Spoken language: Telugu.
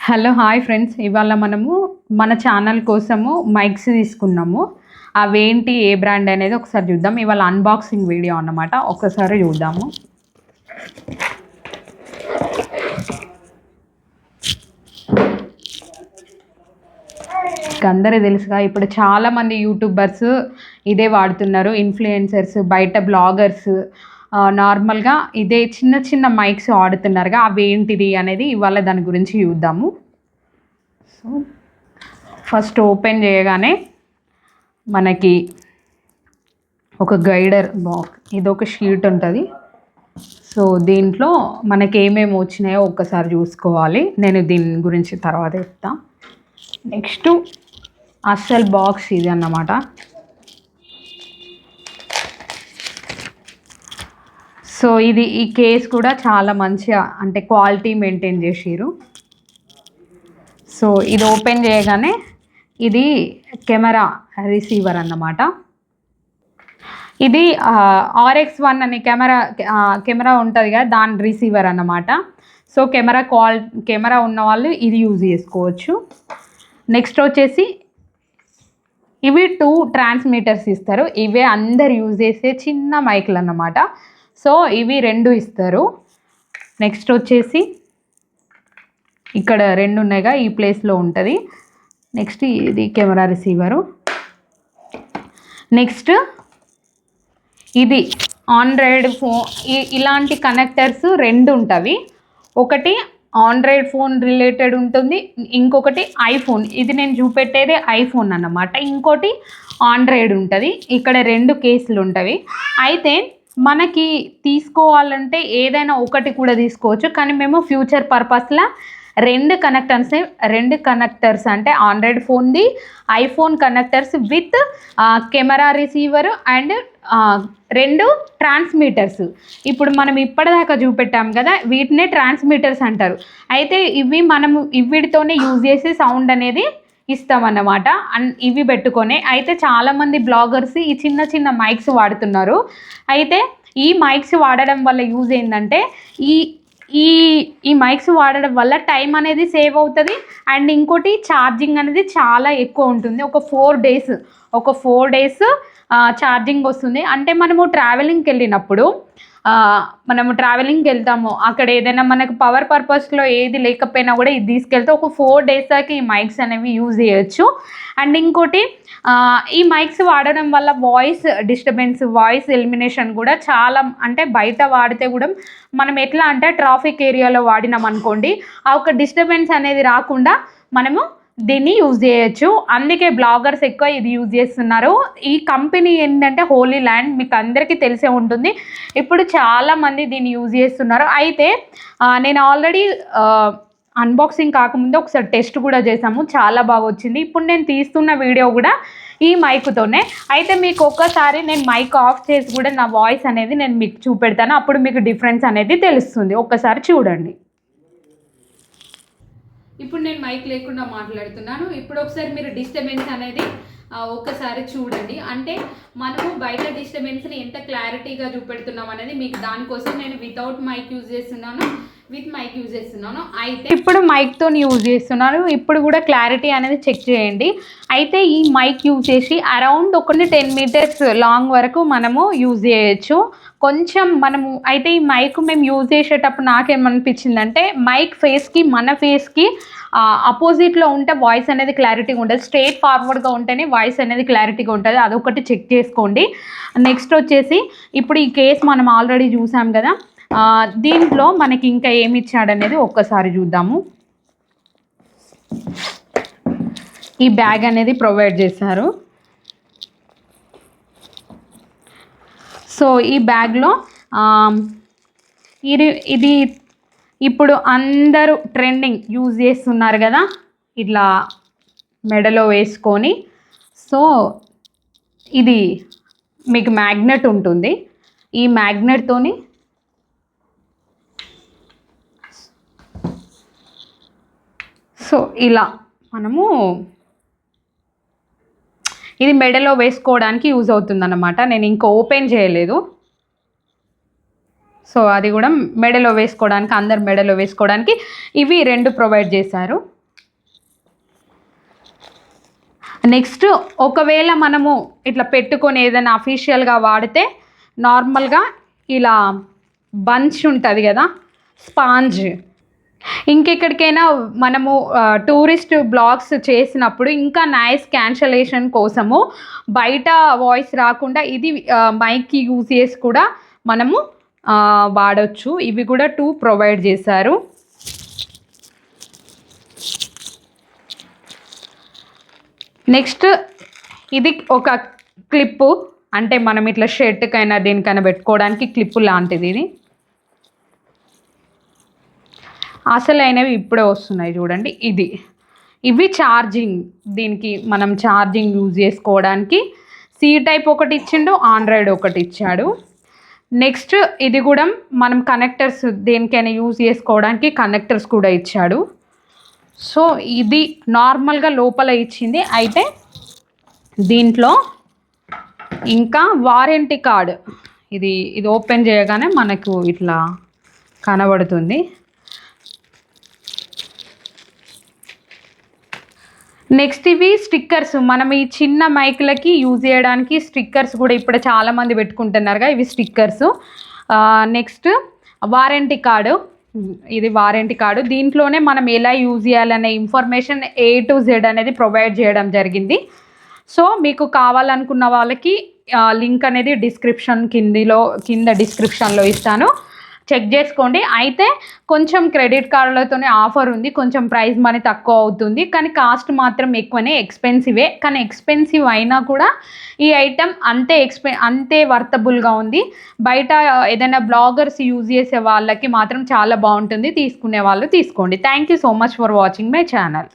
హలో హాయ్ ఫ్రెండ్స్, ఇవాళ మనము మన ఛానల్ కోసము మైక్స్ తీసుకున్నాము. అవేంటి, ఏ బ్రాండ్ అనేది ఒకసారి చూద్దాం. ఇవాళ అన్బాక్సింగ్ వీడియో అన్నమాట, ఒకసారి చూద్దాము. అందరూ తెలుసుగా, ఇప్పుడు చాలామంది యూట్యూబర్స్ ఇదే వాడుతున్నారు, ఇన్ఫ్లుయెన్సర్స్, బయట బ్లాగర్స్ నార్మల్గా ఇదే చిన్న చిన్న మైక్స్ వాడుతున్నారుగా. అవి ఏంటిది అనేది ఇవాళ దాని గురించి చూద్దాము. సో ఫస్ట్ ఓపెన్ చేయగానే మనకి ఒక గైడర్ బాక్స్, ఇది ఒక షీట్ ఉంటుంది. సో దీంట్లో మనకి ఏమేమి వచ్చినాయో ఒక్కసారి చూసుకోవాలి. నేను దీని గురించి తర్వాత చెప్తాను. నెక్స్ట్ అసలు బాక్స్ ఇది అన్నమాట. సో ఈ కేస్ కూడా చాలా మంచిగా, అంటే క్వాలిటీ మెయింటైన్ చేసిరు. సో ఇది ఓపెన్ చేయగానే ఇది కెమెరా రిసీవర్ అన్నమాట. ఇది RX1 అనే కెమెరా ఉంటుంది కదా, దాని రిసీవర్ అన్నమాట. సో కెమెరా ఉన్న వాళ్ళు ఇది యూజ్ చేసుకోవచ్చు. నెక్స్ట్ వచ్చేసి ఇవి 2 ట్రాన్స్మిటర్స్ ఇస్తారు. ఇవే అందరు యూజ్ చేసే చిన్న మైక్లు అన్నమాట. సో ఇవి 2 ఇస్తారు. నెక్స్ట్ వచ్చేసి ఇక్కడ 2 ఉన్నాయిగా, ఈ ప్లేస్లో ఉంటుంది. నెక్స్ట్ ఇది కెమెరా రిసీవరు. నెక్స్ట్ ఇది ఆండ్రాయిడ్ ఫోన్, ఇలాంటి కనెక్టర్స్ 2 ఉంటాయి. ఒకటి ఆండ్రాయిడ్ ఫోన్ రిలేటెడ్ ఉంటుంది, ఇంకొకటి ఐఫోన్. ఇది నేను చూపెట్టేది ఐఫోన్ అన్నమాట. ఇంకోటి ఆండ్రాయిడ్ ఉంటుంది. ఇక్కడ 2 కేసులు ఉంటాయి. అయితే మనకి తీసుకోవాలంటే ఏదైనా ఒకటి కూడా తీసుకోవచ్చు, కానీ మేము ఫ్యూచర్ పర్పస్లో 2 కనెక్టర్స్ అంటే ఆండ్రాయిడ్ ఫోన్ది, iPhone connectors with camera receiver and 2 transmitters. ఇప్పుడు మనం ఇప్పటిదాకా చూపెట్టాం కదా, వీటినే ట్రాన్స్మిటర్స్ అంటారు. అయితే వీటితోనే యూజ్ చేసి సౌండ్ అనేది ఇస్తామన్నమాట. ఇవి పెట్టుకొని అయితే చాలామంది బ్లాగర్స్ ఈ చిన్న చిన్న మైక్స్ వాడుతున్నారు. అయితే ఈ మైక్స్ వాడడం వల్ల యూజ్ ఏంటంటే, ఈ మైక్స్ వాడడం వల్ల టైం అనేది సేవ్ అవుతుంది. అండ్ ఇంకోటి ఛార్జింగ్ అనేది చాలా ఎక్కువ ఉంటుంది. ఒక 4 డేస్ ఛార్జింగ్ వస్తుంది. అంటే మనము ట్రావెలింగ్కి వెళ్తాము, అక్కడ ఏదైనా మనకు పవర్ పర్పస్లో ఏది లేకపోయినా కూడా ఇది తీసుకెళ్తే ఒక 4 డేస్ దాకా ఈ మైక్స్ అనేవి యూజ్ చేయొచ్చు. అండ్ ఇంకోటి, ఈ మైక్స్ వాడడం వల్ల వాయిస్ ఎలిమినేషన్ కూడా చాలా, అంటే బయట వాడితే కూడా మనం ఎట్లా అంటే ట్రాఫిక్ ఏరియాలో వాడినాం అనుకోండి, ఆ ఒక డిస్టర్బెన్స్ అనేది రాకుండా మనము దీన్ని యూజ్ చేయొచ్చు. అందుకే బ్లాగర్స్ ఎక్కువ ఇది యూజ్ చేస్తున్నారు. ఈ కంపెనీ ఏంటంటే హోలీ ల్యాండ్, మీకు అందరికీ తెలిసే ఉంటుంది. ఇప్పుడు చాలామంది దీన్ని యూజ్ చేస్తున్నారు. అయితే నేను ఆల్రెడీ అన్బాక్సింగ్ కాకముందే ఒకసారి టెస్ట్ కూడా చేసాము, చాలా బాగా వచ్చింది. ఇప్పుడు నేను తీస్తున్న వీడియో కూడా ఈ మైక్తోనే. అయితే మీకు ఒక్కసారి నేను మైక్ ఆఫ్ చేసి కూడా నా వాయిస్ అనేది నేను మీకు చూపెడతాను, అప్పుడు మీకు డిఫరెన్స్ అనేది తెలుస్తుంది. ఒక్కసారి చూడండి. ఇప్పుడు నేను మైక్ లేకుండా మాట్లాడుతున్నాను. ఇప్పుడు ఒకసారి మీరు డిస్టర్బెన్స్ అనేది ఒక్కసారి చూడండి. అంటే మనము బయట డిస్టర్బెన్స్ని ఎంత క్లారిటీగా చూపెడుతున్నాం అనేది మీకు, దానికోసం నేను వితౌట్ మైక్ యూజ్ చేస్తున్నాను, విత్ మైక్ యూజ్ చేస్తున్నాను. అయితే ఇప్పుడు మైక్తో యూజ్ చేస్తున్నాను. ఇప్పుడు కూడా క్లారిటీ అనేది చెక్ చేయండి. అయితే ఈ మైక్ యూజ్ చేసి అరౌండ్ 10 మీటర్స్ లాంగ్ వరకు మనము యూజ్ చేయొచ్చు. కొంచెం అయితే ఈ మైక్ మేము యూజ్ చేసేటప్పుడు నాకేమనిపించిందంటే, మైక్ మన ఫేస్కి అపోజిట్లో ఉంటే వాయిస్ అనేది క్లారిటీగా ఉంటుంది. స్ట్రైట్ ఫార్వర్డ్గా ఉంటేనే వాయిస్ అనేది క్లారిటీగా ఉంటుంది. అదొకటి చెక్ చేసుకోండి. నెక్స్ట్ వచ్చేసి ఇప్పుడు ఈ కేస్ మనం ఆల్రెడీ చూసాం కదా, దీంట్లో మనకి ఇంకా ఏమి ఇచ్చాడనేది ఒక్కసారి చూద్దాము. ఈ బ్యాగ్ అనేది ప్రొవైడ్ చేశారు. సో ఈ బ్యాగ్లో ఇది ఇప్పుడు అందరూ ట్రెండింగ్ యూజ్ చేస్తున్నారు కదా, ఇట్లా మెడలో వేసుకొని. సో ఇది మీకు మ్యాగ్నెట్ ఉంటుంది. ఈ మ్యాగ్నెట్తోని సో ఇలా మనము ఇది మెడలో వేసుకోవడానికి యూజ్ అవుతుంది అన్నమాట. నేను ఇంకా ఓపెన్ చేయలేదు. సో అది కూడా మెడలో వేసుకోవడానికి, అందరు మెడలో వేసుకోవడానికి ఇవి 2 ప్రొవైడ్ చేశారు. నెక్స్ట్ ఒకవేళ మనము ఇట్లా పెట్టుకొని ఏదైనా అఫీషియల్గా వాడితే నార్మల్గా ఇలా బంచ్ ఉంటుంది కదా స్పాంజ్, ఇంకెక్కడికైనా మనము టూరిస్ట్ బ్లాగ్స్ చేసినప్పుడు ఇంకా నాయిస్ క్యాన్సలేషన్ కోసము బయట వాయిస్ రాకుండా ఇది మైక్కి యూజ్ చేసి కూడా మనము వాడచ్చు. ఇవి కూడా 2 ప్రొవైడ్ చేశారు. నెక్స్ట్ ఇది ఒక క్లిప్పు, అంటే మనం ఇట్లా షర్ట్కైనా దేనికైనా పెట్టుకోవడానికి క్లిప్పు లాంటిది. ఇది అసలైనవి ఇప్పుడే వస్తున్నాయి చూడండి. ఇవి ఛార్జింగ్, దీనికి మనం ఛార్జింగ్ యూజ్ చేసుకోవడానికి సి టైప్ ఒకటి ఇచ్చిండు, ఆండ్రాయిడ్ ఒకటి ఇచ్చాడు. నెక్స్ట్ ఇది కూడా మనం కనెక్టర్స్ దేనికైనా యూజ్ చేసుకోవడానికి కనెక్టర్స్ కూడా ఇచ్చాడు. సో ఇది నార్మల్గా లోపల ఇచ్చింది. అయితే దీంట్లో ఇంకా వారంటీ కార్డ్, ఇది ఓపెన్ చేయగానే మనకు ఇట్లా కనబడుతుంది. నెక్స్ట్ ఇవి స్టిక్కర్స్, మనం ఈ చిన్న మైక్లకి యూజ్ చేయడానికి స్టిక్కర్స్ కూడా ఇప్పుడు చాలామంది పెట్టుకుంటున్నారుగా, ఇవి స్టిక్కర్స్. నెక్స్ట్ వారంటీ కార్డు, ఇది వారంటీ కార్డు. దీంట్లోనే మనం ఎలా యూజ్ చేయాలనే ఇన్ఫర్మేషన్ A to Z అనేది ప్రొవైడ్ చేయడం జరిగింది. సో మీకు కావాలనుకున్న వాళ్ళకి లింక్ అనేది కింద డిస్క్రిప్షన్లో ఇస్తాను, చెక్ చేసుకోండి. అయితే కొంచెం క్రెడిట్ కార్డులతోనే ఆఫర్ ఉంది, కొంచెం ప్రైస్ మనీ తక్కువ అవుతుంది, కానీ కాస్ట్ మాత్రం ఎక్కువనే, ఎక్స్పెన్సివే. కానీ ఎక్స్పెన్సివ్ అయినా కూడా ఈ ఐటెం అంతే వర్తబుల్గా ఉంది. బయట ఏదైనా బ్లాగర్స్ యూజ్ చేసే వాళ్ళకి మాత్రం చాలా బాగుంటుంది, తీసుకునే వాళ్ళు తీసుకోండి. Thank you so much for watching my channel.